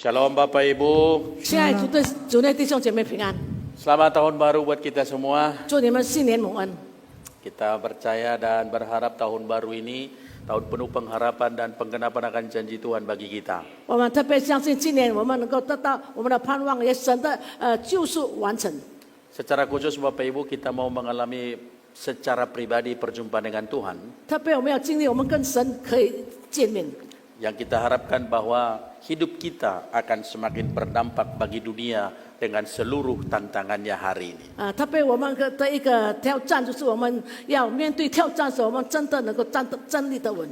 Shalom Bapak Ibu, 亲爱主内弟兄姐妹平安， selamat tahun baru buat kita semua. 祝你们新年蒙恩。 Kita percaya dan berharap tahun baru ini tahun penuh pengharapan dan penggenapan akan janji Tuhan bagi kita. 我们特别相信今年我们能够得到我们的盼望，也神的救赎完成。 Secara khusus Bapak Ibu kita mau mengalami secara pribadi perjumpaan dengan Tuhan. 特别我们要经历我们跟神可以见面， Yang kita harapkan bahwa hidup kita akan semakin berdampak bagi dunia dengan seluruh tantangannya hari ini. 特别我们的一个挑战就是我们要面对挑战的时候，我们真的能够站立得稳。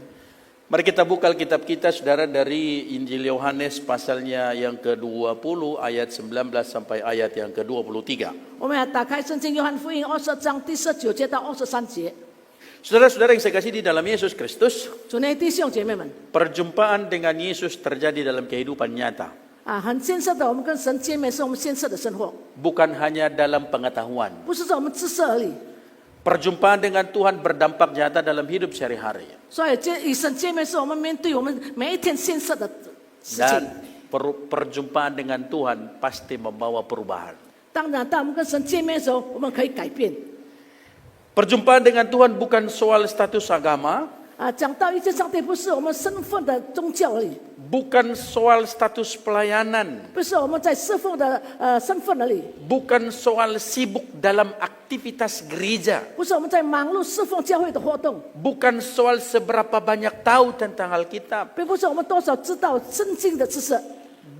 Mari kita buka Alkitab kita saudara dari Injil Yohanes pasalnya yang ke-20 ayat 19 sampai ayat yang ke-23. 我们要打开圣经约翰福音20章第19节到23节。 Saudara-saudara yang saya kasih di dalam Yesus Kristus, 主内弟兄姐妹们， perjumpaan dengan Yesus terjadi dalam kehidupan nyata. 很现实的，我们跟神见面是我们现实的生活， Bukan hanya dalam pengetahuan. 不是说我们知识而已。 Perjumpaan dengan Tuhan berdampak nyata dalam hidup sehari-hari. 所以与神见面是我们面对我们每一天现实的事情。 Dan perjumpaan dengan Tuhan pasti membawa perubahan. 当然，当我们跟神见面的时候，我们可以改变。 Perjumpaan dengan Tuhan bukan soal status agama, 讲到一件上帝不是我们身份的宗教而已， bukan soal status pelayanan, 不是我们在侍奉的身份而已， bukan soal sibuk dalam aktivitas gereja, 不是我们在忙碌侍奉教会的活动， bukan soal seberapa banyak tahu tentang Alkitab, 并不是我们多少知道圣经的知识，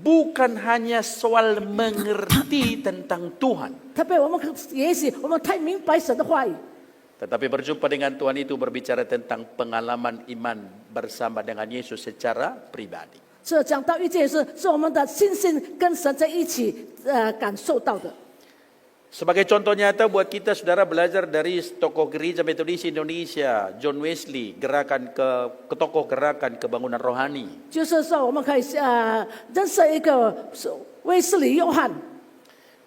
bukan hanya soal mengerti tentang Tuhan. 特别我们也许我们太明白神的话语， Tetapi berjumpa dengan Tuhan itu berbicara tentang pengalaman iman bersama dengan Yesus secara pribadi. 这讲到一件事，是我们的信心跟神在一起感受到的。 Sebagai contoh nyata buat kita saudara belajar dari tokoh gereja Metodis Indonesia, John Wesley, gerakan ke tokoh gerakan kebangunan rohani. 就是说，我们可以认识一个威斯里约翰。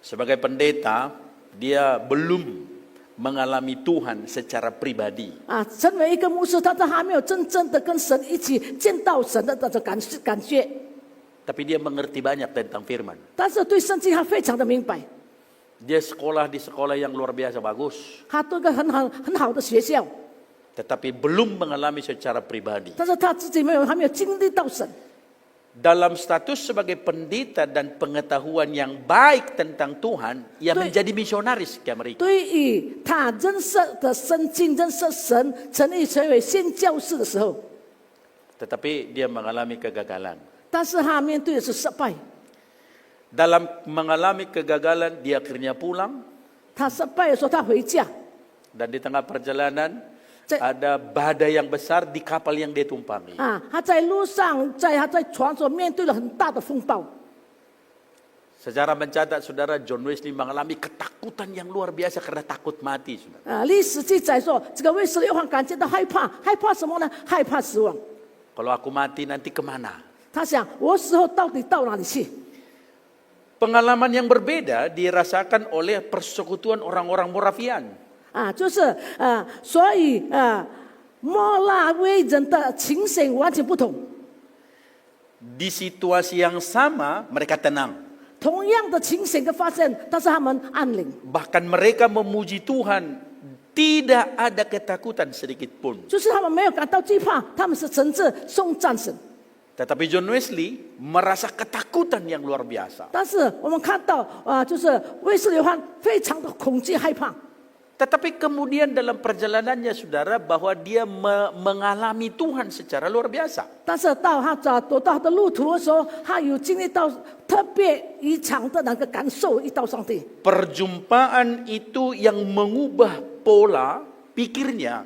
Sebagai pendeta, dia belum mengalami Tuhan secara pribadi. 成为一个牧师，他还没有真正的跟神一起见到神的这种感觉， Tapi dia mengerti banyak tentang firman. 但是对圣经他非常的明白， Dia sekolah di sekolah yang luar biasa bagus. 他读个很好的学校， Tetapi belum mengalami secara pribadi. 但是他自己还没有经历到神。 Dalam status sebagai pendeta dan pengetahuan yang baik tentang Tuhan, ia menjadi misionaris ke Amerika. 对于他认识的圣经、认识神、成为宣教士的时候， Tetapi dia mengalami kegagalan. 但是他面对的是失败。 Dalam mengalami kegagalan, dia akhirnya pulang. 他失败的时候，他回家， Dan di tengah perjalanan, ada badai yang besar di kapal yang dia tumpangi. 他在路上，他在船上面对了很大的风暴。 Sejarah mencatat saudara John Wesley mengalami ketakutan yang luar biasa karena takut mati. Saudara. 历史记载说，这个卫斯理约翰感觉到害怕，害怕什么呢？害怕死亡。 Kalau aku mati nanti kemana? 他想，我死后到底到哪里去？ Pengalaman yang berbeda dirasakan oleh persekutuan orang-orang Moravian. 就是所以莫拉维人的情形完全不同。 Di situasi yang sama mereka tenang. 同样的情形的发生，但是他们安宁， Bahkan mereka memuji Tuhan, tidak ada ketakutan sedikit pun. 就是他们没有感到惧怕，他们是诚挚颂赞神。 Tetapi John Wesley merasa ketakutan yang luar biasa. 但是我们看到就是卫斯理约翰非常的恐惧害怕。 Tetapi kemudian dalam perjalanannya saudara bahwa dia mengalami Tuhan secara luar biasa. 但是到他走到他的路途的时候，他有经历到特别异常的那个感受，遇到上帝。 Perjumpaan itu yang mengubah pola pikirnya.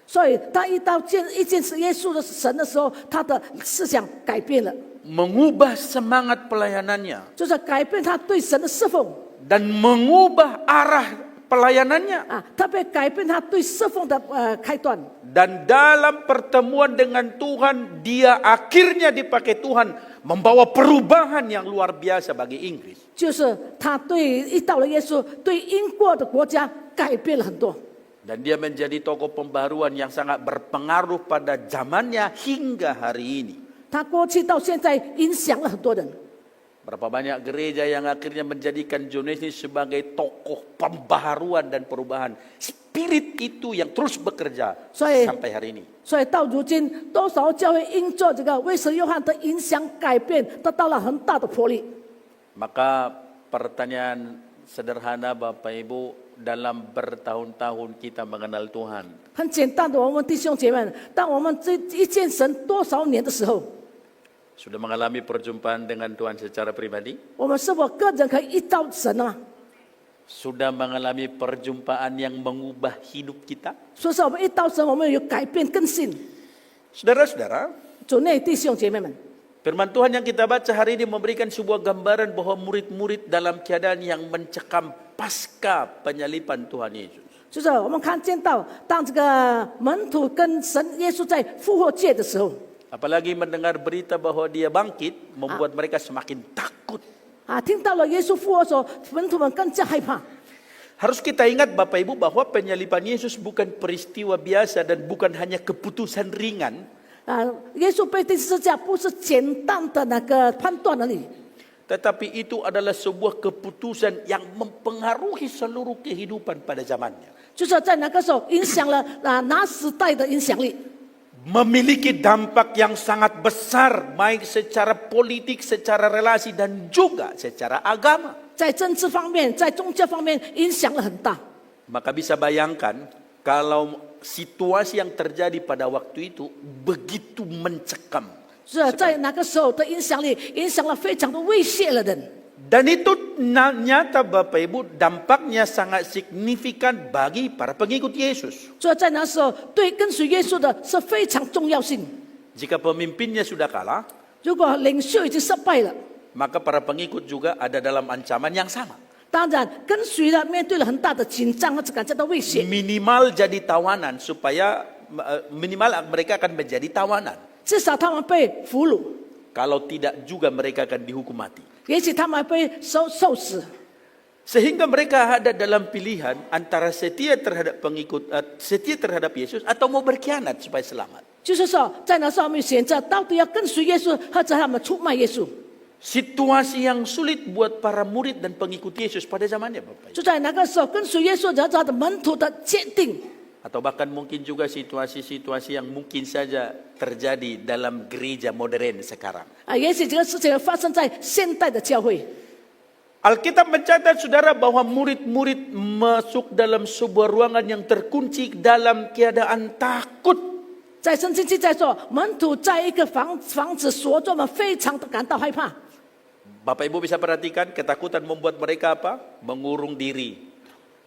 所以他遇到一件事耶稣的神的时候，他的思想改变了， Mengubah semangat pelayanannya. 就是改变他对神的侍奉 Dan mengubah arah pelayanannya. 特别改变他对侍奉的开端。 Dan dalam pertemuan dengan Tuhan, dia akhirnya dipakai Tuhan membawa perubahan yang luar biasa bagi Inggris. 就是他遇到了耶稣，对英国的国家改变了很多。 Dan dia menjadi tokoh pembaruan yang sangat berpengaruh pada zamannya hingga hari ini. 他过去到现在影响了很多人。Berapa banyak gereja yang akhirnya menjadikan John Wesley sebagai tokoh pembaharuan dan perubahan. Spirit itu yang terus bekerja sampai hari ini. 所以到如今，多少教会因着这个卫斯约翰的影响改变，得到了很大的魄力。 Maka pertanyaan sederhana Bapak Ibu, dalam bertahun-tahun kita mengenal Tuhan, 很简单的，我们弟兄姐妹们，当我们这一见神多少年的时候， sudah mengalami perjumpaan dengan Tuhan secara pribadi? 我们是否个人可以遇到神了吗？ Sudah mengalami perjumpaan yang mengubah hidup kita? 所以说，我们遇到神，我们有改变更新。 Saudara-saudara, 主内弟兄姐妹们， firman Tuhan yang kita baca hari ini memberikan sebuah gambaran bahwa murid-murid dalam keadaan yang mencekam pasca penyaliban Tuhan Yesus. 就是我们看见到，当这个门徒跟神耶稣在复活节的时候， Apalagi mendengar berita bahwa dia bangkit, membuat mereka semakin takut. 听到了耶稣复活的时候，门徒们更加害怕。 Harus kita ingat Bapak Ibu bahwa penyaliban Yesus bukan peristiwa biasa dan bukan hanya keputusan ringan. 耶稣被钉十字架不是简单的那个判断而已， Tetapi itu adalah sebuah keputusan yang mempengaruhi seluruh kehidupan pada zamannya. 就是在那个时候影响了那时代的影响力。 Memiliki dampak yang sangat besar baik secara politik, secara relasi dan juga secara agama. 在政治方面，在宗教方面影响了很大。 Maka bisa bayangkan kalau situasi yang terjadi pada waktu itu begitu mencekam. 是在那个时候的影响力，影响了非常的威胁了人。 Dan itu nyata Bapak Ibu, dampaknya sangat signifikan bagi para pengikut Yesus. 所以在那时候，对跟随耶稣的是非常重要性。 Jika pemimpinnya sudah kalah, 如果领袖已经失败了， maka para pengikut juga ada dalam ancaman yang sama. 当然跟随的面对了很大的紧张和感觉到威胁。 Minimal jadi tawanan supaya minimal mereka akan menjadi tawanan. 至少他们被俘虏， Kalau tidak juga mereka akan dihukum mati. 也许他们被受死。 Sehingga mereka ada dalam pilihan antara setia terhadap pengikut, setia terhadap Yesus atau mau berkhianat supaya selamat. 就是说，在那时候，我们选择到底要跟随耶稣，或者他们出卖耶稣。 Situasi yang sulit buat para murid dan pengikut Yesus pada zamannya Bapak Ibu. 就在那个时候，跟随耶稣的他的门徒的坚定， Atau bahkan mungkin juga situasi-situasi yang mungkin saja terjadi dalam gereja modern sekarang. 也许这个事情发生在现代的教会。 Alkitab mencatat saudara bahwa murid-murid masuk dalam sebuah ruangan yang terkunci dalam keadaan takut. 在圣经记载说，门徒在一个房子锁住，们非常的感到害怕。 Bapak Ibu bisa perhatikan ketakutan membuat mereka apa? Mengurung diri.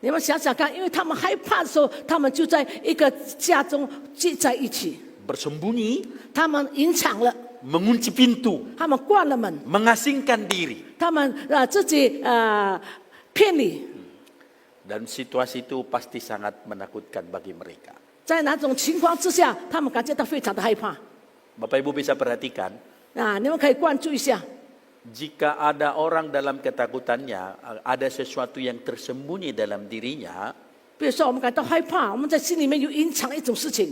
你们想想看，因为他们害怕的时候，他们就在一个家中聚在一起， Bersembunyi, 他们隐藏了， mengunci pintu, 他们关了门， mengasingkan diri. 他们自己骗你。 Dan situasi itu pasti sangat menakutkan bagi mereka. 在哪种情况之下，他们感觉到非常的害怕。 Bapak Ibu bisa perhatikan, 你们可以关注一下。 jika ada orang dalam ketakutannya, ada sesuatu yang tersembunyi dalam dirinya, 比如说，我们感到害怕，我们在心里面有隐藏一种事情。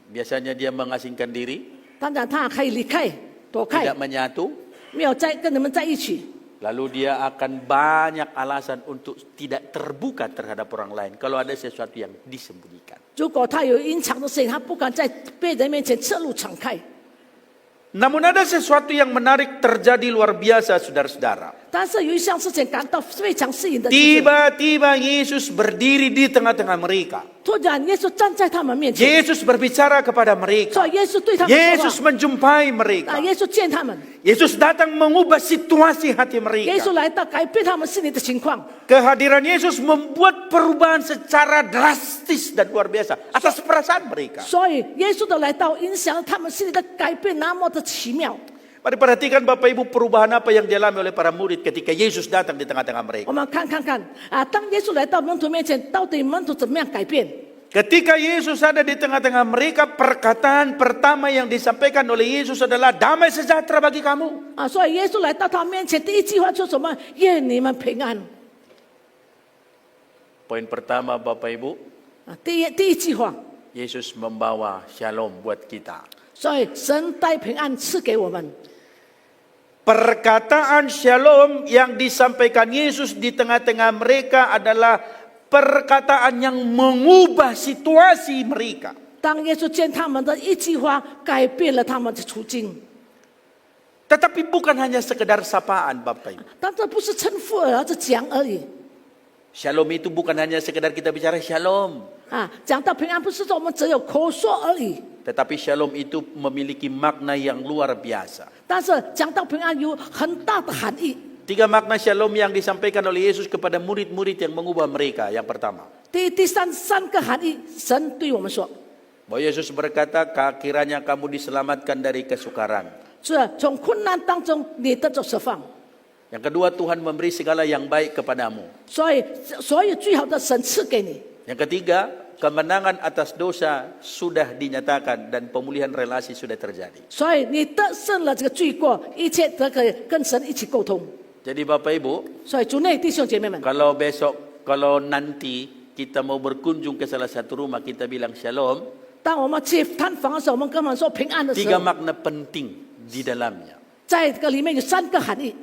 biasanya dia mengasingkan diri, 当然，他可以离开、躲开， tidak menyatu, 没有再跟你们在一起。 lalu dia akan banyak alasan untuk tidak terbuka terhadap orang lain kalau ada sesuatu yang disembunyikan. 如果他有隐藏的事情，他不敢在别人面前侧露敞开。 Namun ada sesuatu yang menarik terjadi luar biasa saudara-saudara. 但是有一项事情感到非常吸引的， Tiba-tiba Yesus berdiri di tengah-tengah mereka. 突然耶稣站在他们面前， Yesus berbicara kepada mereka. 说耶稣对他们 Yesus 说话， menjumpai mereka. 耶稣见他们， Yesus datang mengubah situasi hati 耶稣 mereka. 来到改变他们心里的情况。 Kehadiran Yesus membuat perubahan secara drastis dan luar biasa atas perasaan mereka. 所以耶稣的来到影响了他们心里的改变，那么的奇妙。 Mari perhatikan Bapak Ibu perubahan apa yang dialami oleh para murid ketika Yesus datang di tengah-tengah mereka. 我们看当耶稣来到门徒面前，到底门徒怎么样改变？ Ketika Yesus ada di tengah-tengah mereka, perkataan pertama yang disampaikan oleh Yesus adalah damai sejahtera bagi kamu. 所以耶稣来到他面前，第一句话说什么？愿你们平安。 Poin pertama Bapak Ibu, 第一句话， Yesus membawa shalom buat kita. 所以神带平安赐给我们。Perkataan shalom yang disampaikan Yesus di tengah-tengah mereka adalah perkataan yang mengubah situasi mereka. 当耶稣见他们的一句话改变了他们的处境， Tetapi bukan hanya sekedar sapaan Bapak Ibu. 但这不是称呼而是讲而已 Shalom itu bukan hanya sekedar kita bicara shalom. 啊！讲到平安，不是说我们只有口说而已， Tetapi shalom itu memiliki makna yang luar biasa. 但是讲到平安有很大的含义。 Tiga makna shalom yang disampaikan oleh Yesus kepada murid-murid yang mengubah mereka. Yang pertama, 第三个含义，神对我们说， bahwa Yesus berkata, kiranya kamu diselamatkan dari kesukaran. 是从困难当中你得着释放。 Yang kedua, Tuhan memberi segala yang baik kepadamu. 所以最好的神赐给你。 Yang ketiga, kemenangan atas dosa sudah dinyatakan dan pemulihan relasi sudah terjadi. 所以你得胜了这个罪过，一切都可以跟神一起沟通。 Jadi Bapak Ibu, 所以主内弟兄姐妹们， kalau nanti kita mau berkunjung ke salah satu rumah, kita bilang shalom, 当我们去探访的时候，我们跟他们说平安的时 tiga 候， makna penting di dalamnya. 在这个里面有三个含义，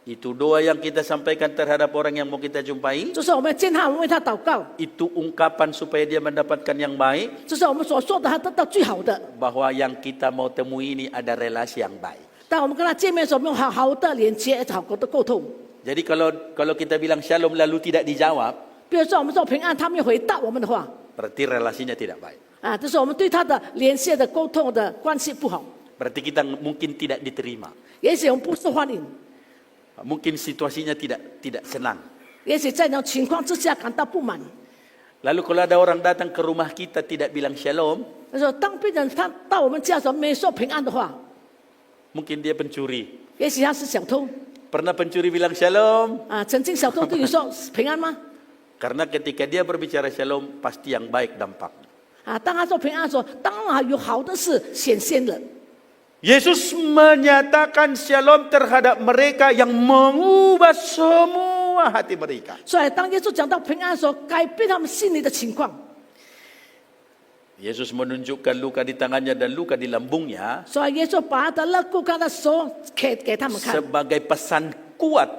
Itu doa yang kita sampaikan terhadap orang yang mau kita jumpai. 就是我们见他，我们为他祷告， Itu ungkapan supaya dia mendapatkan yang baik. 这是我们所说的，他得到最好的。 Bahwa yang kita mau temui ini ada relasi yang baik. 当我们跟他见面的时候，我们好好的连接，好好的沟通。 Jadi kalau kita bilang shalom lalu tidak dijawab, 比如说我们说平安，他没有回答我们的话， berarti relasinya tidak baik. 啊，这是我们对他的连线的沟通的关系不好， Berarti kita mungkin tidak diterima. 也许我们不受欢迎， Mungkin situasinya tidak senang. 也许在那种情况之下感到不满。 Lalu kalau ada orang datang ke rumah kita tidak bilang shalom, 他说，当病人他到我们家的时候没说平安的话， mungkin dia pencuri. 也许他是小偷 Pernah pencuri bilang shalom? 啊。曾经小偷对你说平安吗？ Karena ketika dia berbicara shalom, pasti yang baik dampaknya. 啊，当他说平安的时候，当然有好的事显现了。 Yesus menyatakan shalom terhadap mereka yang mengubah semua hati mereka. 所以当耶稣讲到平安的时候，改变他们心里的情况。 Yesus menunjukkan luka di tangannya dan luka di lambungnya 所以耶稣把他的肋骨跟他的手给他们看， sebagai pesan kuat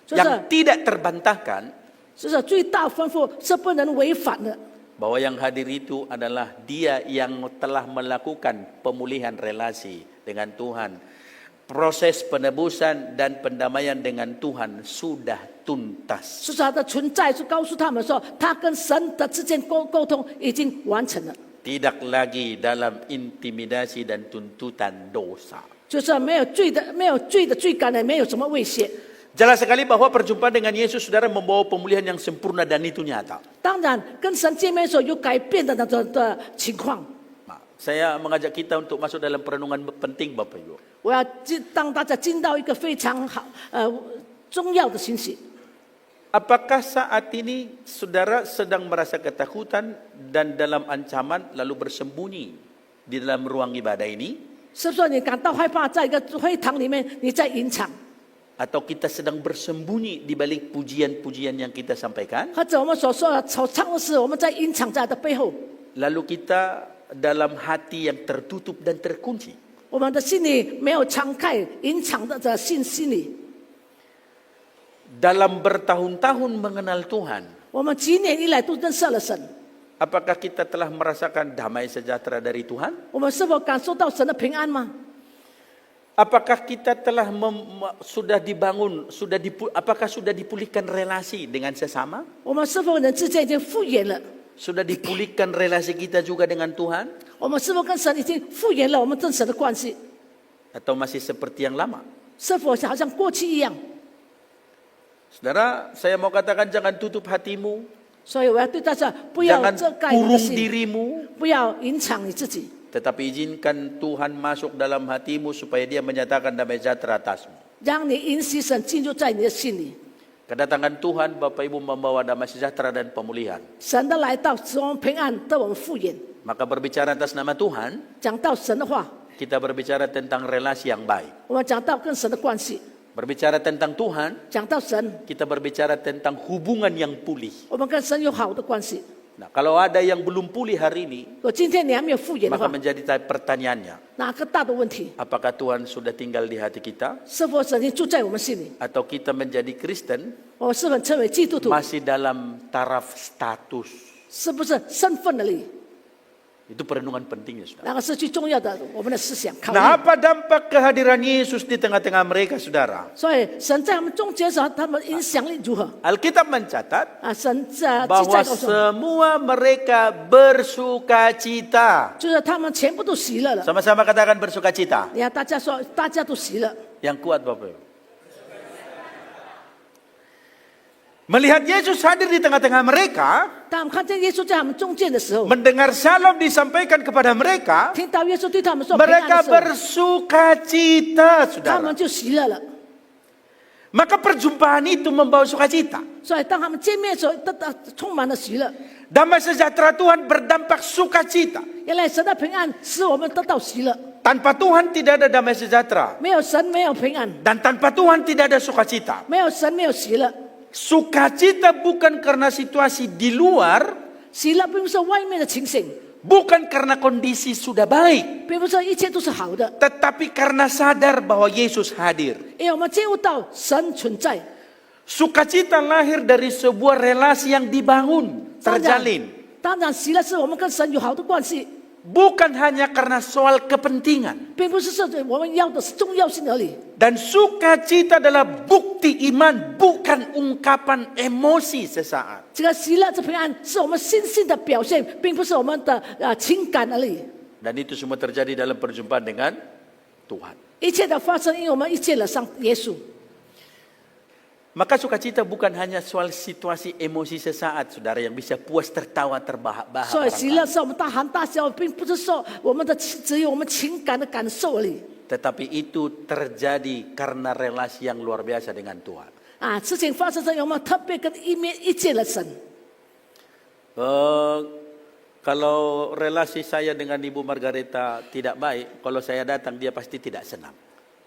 就是 yang tidak terbantahkan 就是最大吩咐是不能违反的。 bahwa yang hadir itu adalah dia yang telah melakukan pemulihan relasi dengan Tuhan. Proses penebusan dan pendamaian dengan Tuhan sudah tuntas. 是他的存在，是告诉他们说，他跟神的之间沟通已经完成了， Tidak lagi dalam intimidasi dan tuntutan dosa. 就是没有罪的罪感的，没有什么威胁。 Jelas sekali bahwa perjumpaan dengan Yesus saudara membawa pemulihan yang sempurna dan itu nyata. 当然，跟神见面的时候有改变的那种的情况。 Nah, saya mengajak kita untuk masuk dalam perenungan penting Bapak Ibu. 我要当大家进到一个非常好重要的信息。 Apakah saat ini saudara sedang merasa ketakutan dan dalam ancaman lalu bersembunyi di dalam ruang ibadah ini? 是不是你感到害怕，在一个会堂里面你在隐藏， Atau kita sedang bersembunyi di balik pujian-pujian yang kita sampaikan? 或者我们所说的所唱的是我们在隐藏在的背后， Lalu kita dalam hati yang tertutup dan terkunci. 我们的心里没有敞开，隐藏的心里。 Dalam bertahun-tahun mengenal Tuhan, 我们几年以来都认识了神， apakah kita telah merasakan damai sejahtera dari Tuhan? 我们是否感受到神的平安吗？ Apakah kita telah sudah dibangun, apakah sudah dipulihkan relasi dengan sesama? 我们是否人之间已经复原了？ Sudah dipulihkan relasi kita juga dengan Tuhan? 我们是否跟神已经复原了我们跟神的关系？ Atau masih seperti yang lama? 是否好像过去一样？ Saudara, saya mau katakan jangan tutup hatimu, 所以我要对大家不要 jangan 遮盖你的 kurung 心， dirimu, 不要隐藏你自己， tetapi izinkan Tuhan masuk dalam hatimu supaya dia menyatakan damai sejahtera atasmu. 让你允许神进入在你的心里。 Kedatangan Tuhan Bapak Ibu membawa damai sejahtera dan pemulihan. 神的来到使我们平安，得我们复原。 Maka berbicara atas nama Tuhan, 讲到神的话， kita berbicara tentang relasi yang baik. 我们讲到跟神的关系； Berbicara tentang Tuhan, 讲到神， kita berbicara tentang hubungan yang pulih. 我们跟神有好的关系。Nah, kalau ada yang belum pulih hari ini, 如果今天你还没有复原的 maka 话， menjadi pertanyaannya, 那个大的问题， apakah Tuhan sudah tinggal di hati kita 是否神已经住在我们心里？ atau kita menjadi Kristen 我是否成为基督徒？ masih dalam taraf status? 是不是身份而已？ Itu perenungan pentingnya, saudara. 那个是最重要的，我们的思想考 Nah, 验。 apa dampak kehadiran Yesus di tengah-tengah mereka, saudara? 所以神在他们中间的时候，他们影响力如何？ Alkitab mencatat 啊，神在记 bahwa 载告诉我们， semua mereka bersukacita. 就是他们全部都喜乐了。 Sama-sama katakan bersukacita. 你看大家说，大家都喜乐。 Yang kuat Bapak Ibu. Melihat Yesus hadir di tengah-tengah mereka, 当我们看见耶稣在他们中间的时候， mendengar shalom disampaikan kepada mereka, 听到耶稣对他们说平安 mereka 的时候， bersukacita, 他 saudara. 们就喜乐了。 Maka perjumpaan itu membawa sukacita. 所以当他们见面的时候，充满了喜乐。 Damai sejahtera Tuhan berdampak sukacita. 原来神的平安使我们得到喜乐， Tanpa Tuhan tidak ada damai sejahtera. 没有神没有平安， Dan tanpa Tuhan tidak ada sukacita. 没有神没有喜乐。 Sukacita bukan karena situasi di luar, 喜乐并不是外面的情形， bukan karena kondisi sudah baik, 并不是一切都是好的， tetapi karena sadar bahwa Yesus hadir. 因为我们接悟到神存在。 Sukacita lahir dari sebuah relasi yang dibangun, 当然 terjalin. 当然，喜乐是我们跟神有好的关系， Bukan hanya karena soal kepentingan. 并不是说我们要的是重要性而已。 Dan sukacita adalah bukti iman, bukan ungkapan emosi sesaat. 这个喜乐、这平安是我们信心的表现，并不是我们的情感而已。 Dan itu semua terjadi dalam perjumpaan dengan Tuhan. 一切的发生，因为我们遇见了上耶稣。 Maka sukacita bukan hanya soal situasi emosi sesaat, saudara, yang bisa puas tertawa terbahak-bahak. 所以喜乐 barangkali. 是我们大喊大笑，并不是说我们的只有我们情感的感受而已。 Tetapi itu terjadi karena relasi yang luar biasa dengan Tuhan. 啊，事情发生在我们特别跟遇见了神。 Kalau relasi saya dengan Ibu Margareta tidak baik, kalau saya datang dia pasti tidak senang.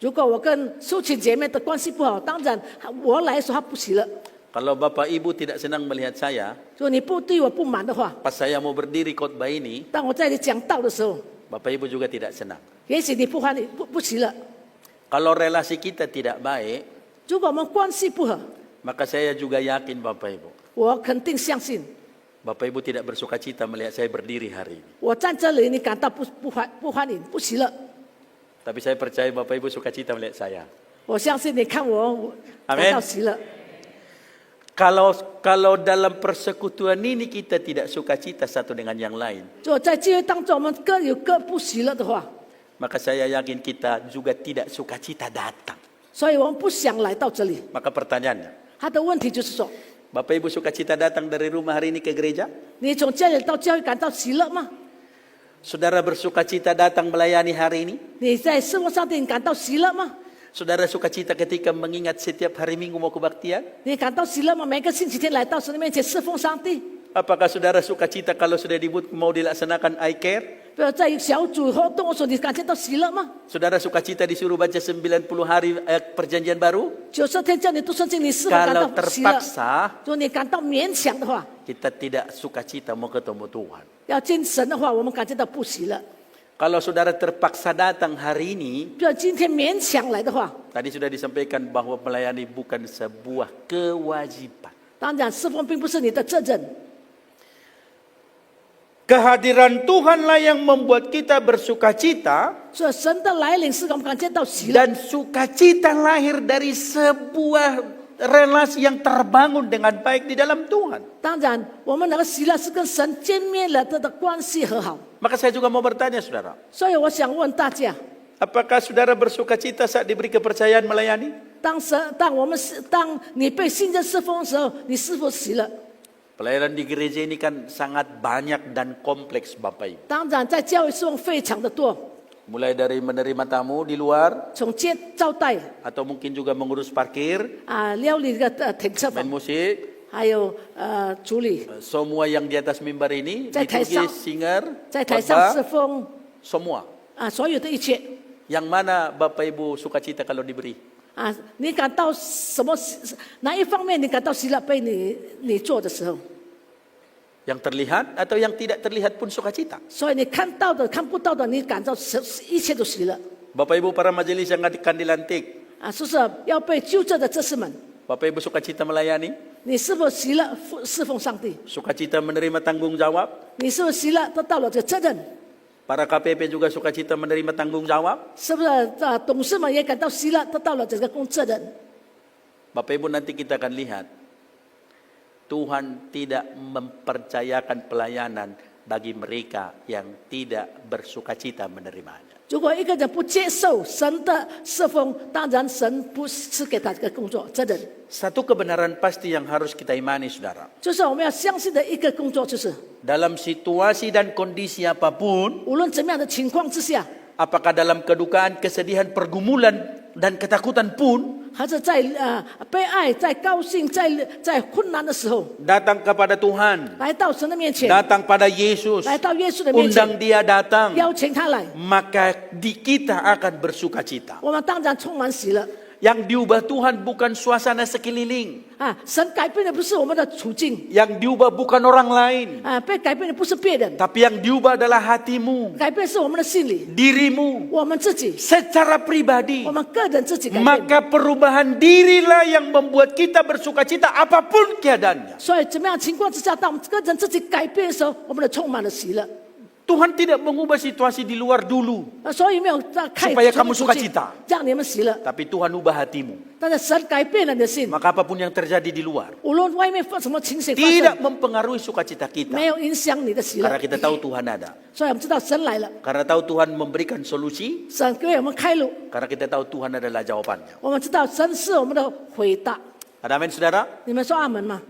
如果我跟淑琴姐妹的关系不好，当然我来说她不喜乐。 Kalau Bapak Ibu tidak senang melihat saya, 如果你不对我不满的话， pas saya mau berdiri khotbah ini, 当我在你讲道的时候， Bapak Ibu juga tidak senang. 也许你不喜乐。 Kalau relasi kita tidak baik, 如果我们关系不和， maka saya juga yakin Bapak Ibu, 我肯定相信， Bapak Ibu tidak bersukacita melihat saya berdiri hari ini. 我站这里你感到不欢迎、不喜乐。 Tapi saya percaya Bapak Ibu sukacita melihat saya. 我相信你看我感 Amin. 到喜乐。 Kalau dalam persekutuan ini kita tidak sukacita satu dengan yang lain, 如果在聚会当中我们各有各不喜乐的话， maka saya yakin kita juga tidak sukacita datang. 所以我们不想来到这里。 Maka pertanyaannya, 他的问题就是说， Bapak Ibu sukacita datang dari rumah hari ini ke gereja? 你从家里到教会感到喜乐吗？ Saudara bersukacita datang melayani hari ini? 你在生活上你感到喜乐吗？ Saudara sukacita ketika mengingat setiap hari Minggu mau kebaktian? 你感到喜乐吗？每个星期天来到神的面前侍奉上帝， Apakah saudara sukacita kalau sudah disebut mau dilaksanakan I-Care? 不要在小组活动的时候，你感觉到喜乐吗？ Saudara sukacita disuruh baca 90 hari ayat perjanjian baru? 90天叫你读圣经，你是否感 Kalau 到喜乐？ terpaksa, 如果你感到勉强的话， kita tidak sukacita mau ketemu Tuhan. 要见神的话，我们感觉到不喜乐。 Kalau saudara terpaksa datang hari ini, 不要今天勉强来的话， tadi sudah disampaikan bahwa melayani bukan sebuah kewajiban. 当然侍奉并不是你的责任。 Kehadiran Tuhanlah yang membuat kita bersukacita, 所以神的来临是我们感觉到喜乐， dan sukacita lahir dari sebuah relasi yang terbangun dengan baik di dalam Tuhan. 当然我们那个喜乐是跟神见面了的关系和好。 Maka saya juga mau bertanya saudara, 所以我想问大家， apakah saudara bersukacita saat diberi kepercayaan melayani? 当你被信任侍奉的时候，你是否喜乐？ Pelayanan di gereja ini kan sangat banyak dan kompleks Bapak Ibu. 当然，在教会侍奉非常的多， Mulai dari menerima tamu di luar, 从招待 atau mungkin juga mengurus parkir, 料理停车 main 房， musik, 还有处理 semua yang di atas mimbar ini, 在台上- liturgi, singer, 在台上侍 khotbah, 奉 semua. 所有的一切 Yang mana Bapak Ibu sukacita kalau diberi? 你感到什么？哪一方面你感到喜乐被你做的时候？ Yang terlihat atau yang tidak terlihat pun sukacita. 所以你看到的、看不到的，你感到一切都喜乐 Bapak Ibu para majelis yang akan dilantik, 啊！是不是要被纠正的这是们？ Bapak Ibu sukacita melayani, 你是否喜乐侍奉上帝？ sukacita menerima tanggung jawab. 你是不是喜乐得到了这个责任？ Para KPP juga sukacita menerima tanggung jawab. 是不是董事们也感到喜乐得到了这个责任？ Bapak Ibu nanti kita akan lihat, Tuhan tidak mempercayakan pelayanan bagi mereka yang tidak bersukacita menerimanya. 如果一个人不接受神的侍奉，当然神不是给他这个工作责任。 Satu kebenaran pasti yang harus kita imani, saudara. 就是我们要相信的一个工作，就是 Dalam situasi dan kondisi apapun, 无论怎么样的情况之下， apakah dalam kedukaan, kesedihan, pergumulan, dan ketakutan pun, 还是在悲哀、在高兴、在困难的时候， datang kepada Tuhan, 来到神的面前， datang pada Yesus, 来到耶稣的面前， undang dia datang, 邀请他来， maka kita akan bersukacita. 我们当然充满喜乐 Yang diubah Tuhan bukan suasana sekeliling, 啊！神改变的不是我们的处境 yang diubah bukan orang lain, 啊，被改变的不是别人， tapi yang diubah adalah hatimu, 改变是我们的心里， dirimu, 我们自己， secara pribadi. 我们个人自己改变。 Maka perubahan dirilah yang membuat kita bersukacita apapun keadaannya. 所以怎么样情况之下，当我们个人自己改变的时候，我们的充满了喜乐。 Tuhan tidak mengubah situasi di luar dulu, 所以没有在看 Supaya kamu sukacita. 让你们喜乐。 tapi Tuhan ubah hatimu. 但是神改变了你的心， Maka apapun yang terjadi di luar 无论外面发什么情形发 tidak 生， mempengaruhi sukacita 没 kita. 有影响你的喜 Karena 乐。 kita tahu Tuhan ada. 所以我们知道神来了， Karena tahu Tuhan memberikan solusi. 神给我们开路， Karena kita tahu Tuhan adalah jawabannya. 我们知道神是我们的回答。 Ada amin, saudara? 你们说阿门吗？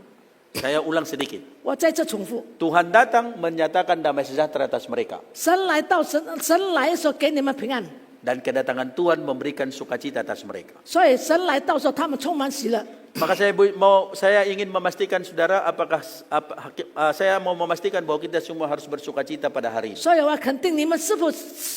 Saya ulang sedikit. 我再次重复， Tuhan datang menyatakan damai sejahtera atas mereka. 神来到神来的时候给你们平安， Dan kedatangan Tuhan memberikan sukacita atas mereka. 所以神来到时候他们充满喜乐。 Maka saya ingin memastikan saudara saya mau memastikan bahwa kita semua harus bersukacita pada hari ini. 所以我要肯定你们是否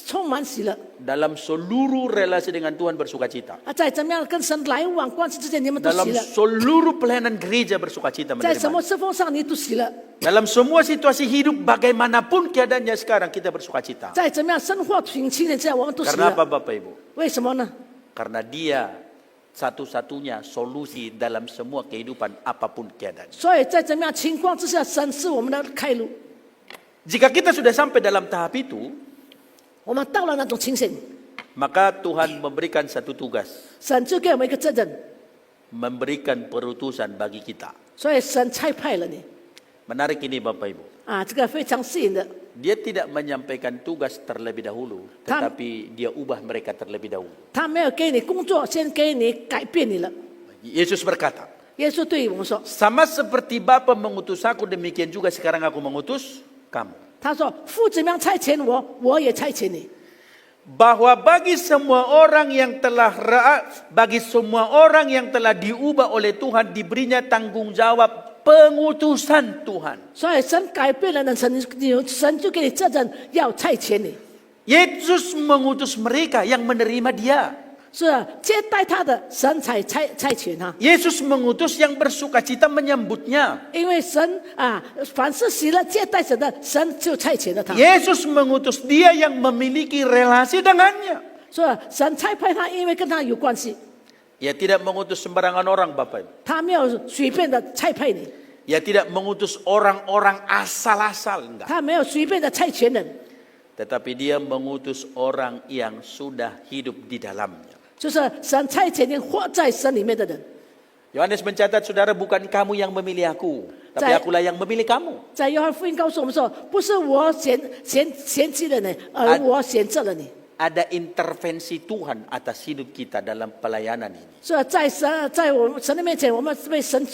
充满喜乐 Dalam seluruh relasi dengan Tuhan bersukacita. 啊！在怎么样跟神来往关系之间，你们都 Dalam 喜乐； seluruh pelayanan gereja bersukacita 在什么 menerima. 侍奉上你都喜乐； Dalam semua situasi hidup bagaimanapun keadaannya sekarang kita bersukacita. 在怎么样生活情形之下，我们都喜 Karena apa 乐。 Bapak Ibu? 为什么呢？ Karena dia satu-satunya solusi dalam semua kehidupan apapun keadaannya. 所以在怎么样情况之下，神是我们的开路。 Jika kita sudah sampai dalam tahap itu, 我们到了那种情形， maka Tuhan memberikan satu tugas, 神就给我们一个责任， memberikan perutusan bagi kita. 所以神差派了你 Menarik ini Bapak Ibu. 啊，这个非常吸引的。 Dia tidak menyampaikan tugas terlebih dahulu, tetapi dia ubah mereka terlebih dahulu. 他没有给你工作，先给你改变你了。 Yesus berkata, 耶稣对我们说 sama seperti Bapa mengutus aku, demikian juga sekarang aku mengutus kamu.：“ 他说父怎么样差遣我，我也差遣你。 Bahwa bagi semua orang yang telah diubah oleh Tuhan diberinya tanggung jawab pengutusan Tuhan. ”所以神改变了人，神就给你责任，要差遣你。 Yesus mengutus mereka yang menerima dia. 是接待他的神才差遣他， Yesus mengutus yang bersukacita menyambutnya. 因为神啊，凡是喜乐接待神的，神就差遣了他。 Yesus mengutus dia yang memiliki relasi dengannya. 所以神差派他，因为跟他有关系， Ia tidak mengutus sembarangan orang, Bapak Ibu. 他没有随便的差派你， Ia tidak mengutus orang-orang asal-asal, enggak. 他没有随便的差遣人， Tetapi dia mengutus orang yang sudah hidup di dalamnya. 就是神差遣你活在神里面的人。 Yohanes mencatat, saudara, bukan kamu yang memilih aku, tapi akulah yang memilih kamu. 在约翰福音告诉我们说，不是我嫌弃了你，而我选择了你。 Ada intervensi Tuhan atas hidup kita dalam pelayanan ini. 所以在我们神的面前，我们是被神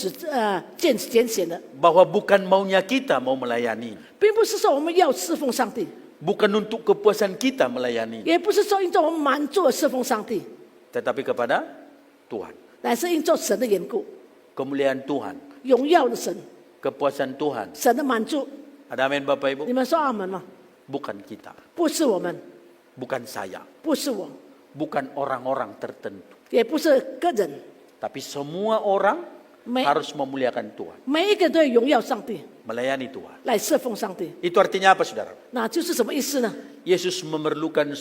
拣选的， Bahwa bukan maunya kita mau melayani. 并不是说我们要侍奉上帝， Bukan untuk kepuasan kita melayani. 也不是说因着我们满足而侍奉上帝， Tetapi kepada Tuhan. 乃是因着神的缘故， Kemuliaan Tuhan. 荣耀的神， Kepuasan Tuhan. 神的满足。 Ada amin Bapak Ibu? 你们说阿门吗？ Bukan kita. 不是我们， Bukan saya. 不是我， Bukan orang-orang tertentu. 也不是个人， Tapi semua orang 没 harus memuliakan Tuhan, 每一个人都要荣耀上帝， melayani Tuhan. 来侍奉上帝。 Itu artinya apa, saudara? 那就是什么意思呢？ Yesus memerlukan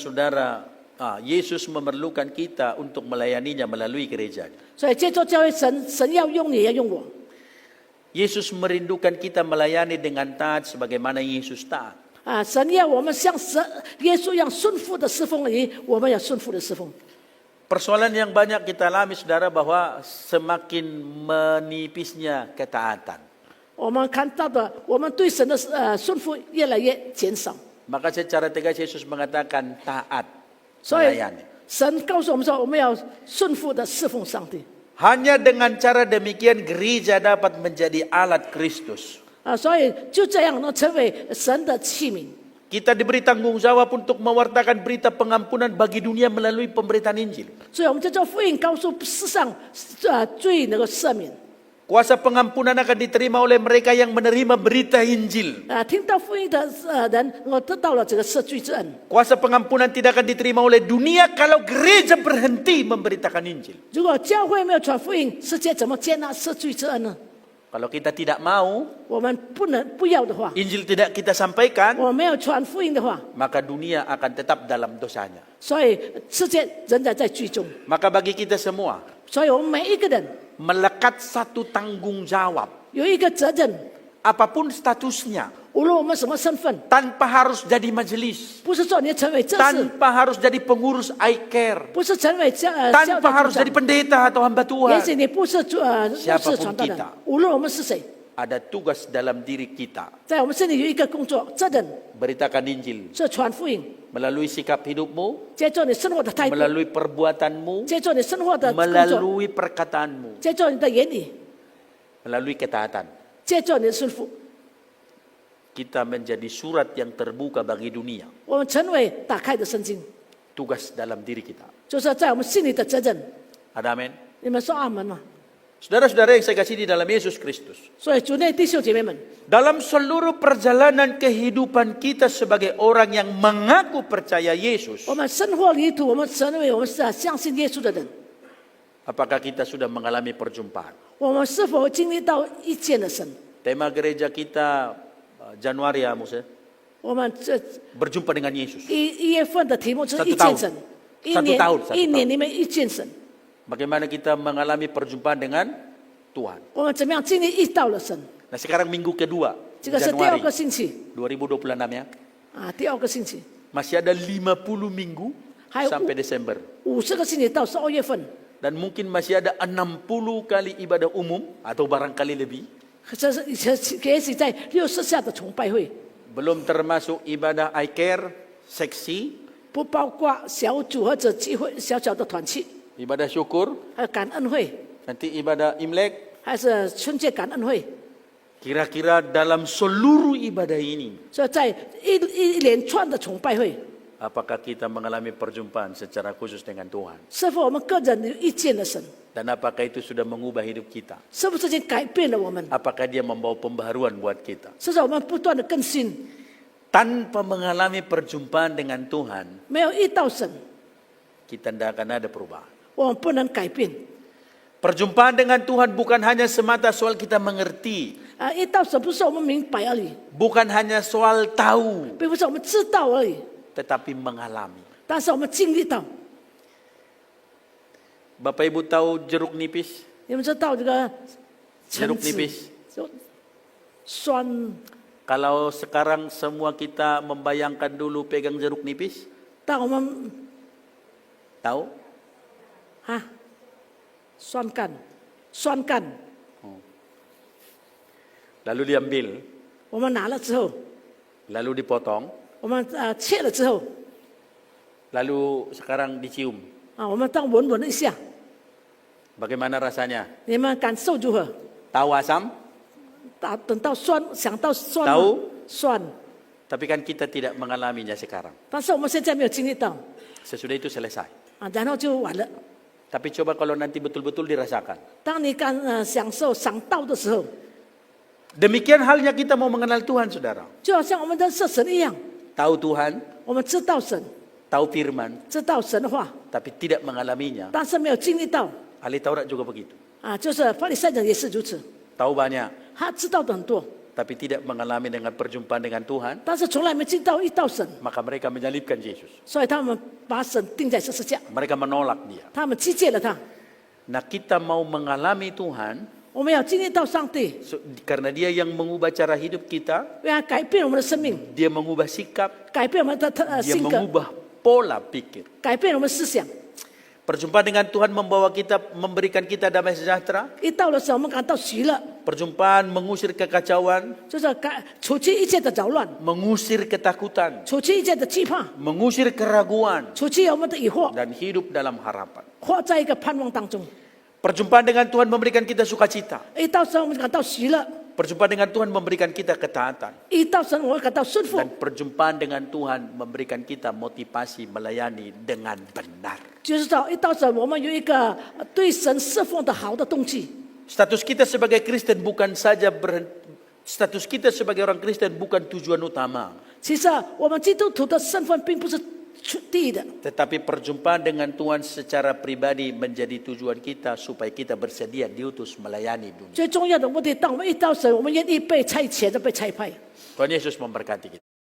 Yesus memerlukan kita untuk melayaninya melalui gerejanya. 所以借助教会，神要用你，也要用我。 Yesus merindukan kita melayani dengan taat sebagaimana Yesus taat. 神要我们像耶稣一样顺服的侍奉你，我们要顺服的侍奉。 Persoalan yang banyak kita alami, saudara, bahwa semakin menipisnya ketaatan. 我们看到的，我们对神的顺服越来越减少。 Maka secara tegas Yesus mengatakan taat 所以 melayani. 神告诉我们说，我们要顺服的侍奉上帝。 Hanya dengan cara demikian gereja dapat menjadi alat Kristus. 所以就这样能成为神的器皿。 Kita diberi tanggung jawab untuk mewartakan berita pengampunan bagi dunia melalui pemberitaan Injil. 所以我们就做福音，告诉世上罪能够赦免。 Kuasa pengampunan akan diterima oleh mereka yang menerima berita Injil. 听到福音的人，我得到了这个赦罪之恩。 Kuasa pengampunan tidak akan diterima oleh dunia kalau gereja berhenti memberitakan Injil. 如果教会没有传福音，世界怎么接纳赦罪之恩呢？ Kalau kita tidak mau, 我们不要的话， Injil tidak kita sampaikan, 我没有传福音的话， maka dunia akan tetap dalam dosanya. 所以世界仍然在罪中。 Maka bagi kita semua, 所以我们每一个人 melekat satu tanggung jawab, 有一个责任， apapun statusnya, 无论我们什么身份， tanpa harus jadi majelis, 不是说你成为正式， tanpa harus jadi pengurus I-Care, 不是成为教 tanpa harus 长 jadi pendeta atau hamba 也 Tuhan. 许你不是牧师 Siapapun 传道人 kita， 无论我们是谁， Ada tugas dalam diri kita, 在我们这里有一个工作责任， beritakan Injil 是传福音， melalui sikap hidupmu, 接受你生活的态度， melalui perbuatanmu, 接受你生活的工作， melalui perkataanmu, 接受你的言语， melalui ketaatan. 接受你的顺服， Kita menjadi surat yang terbuka bagi dunia. 我们成为打开的圣经， Tugas dalam diri kita. 就是在我们心里的责任。 Ada amin? 你们说阿门吗？ Saudara-saudara yang saya kasih di dalam Yesus Kristus. 所以主内弟兄姐妹们， Dalam seluruh perjalanan kehidupan kita sebagai orang yang mengaku percaya Yesus. 我们生活里途，我们成为我们是相信耶稣的人， Apakah kita sudah mengalami perjumpaan? 我们是否经历到遇见了神？ Tema gereja kita Januari ya Musa. 我们这 Berjumpa dengan Yesus. 一月份的题目是 Satu 遇见神， tahun. 一年里面遇见神， Bagaimana kita mengalami perjumpaan dengan Tuhan. 我们怎么样经历遇到了神？ Nah sekarang minggu kedua 这个是第二 Januari 个星期2026 ya. 第二个星期， Masih ada 50 minggu Hai, sampai Desember. 50个星期到12月份， Dan mungkin masih ada 60 kali ibadah umum atau barangkali lebih. 这是也许在60下的崇拜会， Belum termasuk ibadah I-Care, seksi, 不包括小组或者聚会小小的团契， ibadah syukur, 还有感恩会， nanti ibadah Imlek. 还是春节感恩会。 Kira-kira dalam seluruh ibadah ini, 所以在一连串的崇拜会， apakah kita mengalami perjumpaan secara khusus dengan Tuhan? 是否我们个人遇见了神？ Dan apakah itu sudah mengubah hidup kita? 是不是已经改变了我们？ Apakah dia membawa pembaharuan buat kita? 是不是我们不断的更新？ Tanpa mengalami perjumpaan dengan Tuhan, 没有遇到神， kita tidak akan ada perubahan. 我们不能改变。 Perjumpaan dengan Tuhan bukan hanya semata soal kita mengerti, 遇到神不是我们明白而已， bukan hanya soal tahu, 并不是我们知道而已， tetapi mengalami. 但是我们经历到。 Bapak Ibu tahu jeruk nipis? 你们知道这个橙 Jeruk 子 nipis. 就酸， Kalau sekarang semua kita membayangkan dulu pegang jeruk nipis, 但我们 tahu? 酸干，酸干， Lalu diambil, 我们拿了之后， lalu dipotong, 我们切了之后， lalu sekarang dicium. 我们当闻闻一下， Bagaimana rasanya? 你们感受如何？ Tahu asam? 等到酸，想到酸吗 Tahu 酸， Tapi kan kita tidak mengalaminya sekarang. 但是我们现在没有经历到 Sesudah itu selesai. 然后就完了。 Tapi coba kalau nanti betul-betul dirasakan. 当你享受赏到的时候， Demikian halnya kita mau mengenal Tuhan, saudara. 就好像我们认识神一样， Tahu Tuhan, 我们知道神， tahu firman, 知道神的话， tapi tidak mengalaminya. 但是没有经历到。 Ahli Taurat juga begitu. 就是法利赛人也是如此， tahu banyak, 他知道的很多， tapi tidak mengalami dengan perjumpaan dengan Tuhan, 但是从来没见到遇到神， maka mereka menyalibkan Yesus. 所以他们把神钉在十字架， Mereka menolak dia. 他们击戒了他。 Nah, kita mau mengalami Tuhan, 我们要经历到上帝， karena dia yang mengubah cara hidup kita, 为他改变我们的生命， dia mengubah sikap, 改变我们的 dia 性格， mengubah pola pikir. 改变我们思想。 Perjumpaan dengan Tuhan membawa kita, memberikan kita damai sejahtera. 一到的时候，我们感到喜乐， Perjumpaan mengusir kekacauan, 就是除去一切的扰乱， mengusir ketakutan, 除去一切的惧怕， mengusir keraguan, 除去我们的疑惑， dan hidup dalam harapan. 活在一个盼望当中。 Perjumpaan dengan Tuhan memberikan kita sukacita. 一到神，我们感到喜乐； Perjumpaan dengan Tuhan memberikan kita ketaatan. 一到神，我们感到顺服。 Dan perjumpaan dengan Tuhan memberikan kita motivasi melayani dengan benar. 就是说，一到神，我们有一个对神侍奉的好的动机。 Status kita sebagai Kristen bukan saja status kita sebagai orang Kristen bukan tujuan utama. 其实我们基督徒的身份并不是第一的， Tetapi perjumpaan dengan Tuhan secara pribadi menjadi tujuan kita supaya kita bersedia diutus melayani dunia. 最重要的目的，当我们一到神，我们愿意被差遣的被差派。 Tuhan Yesus memberkati kita.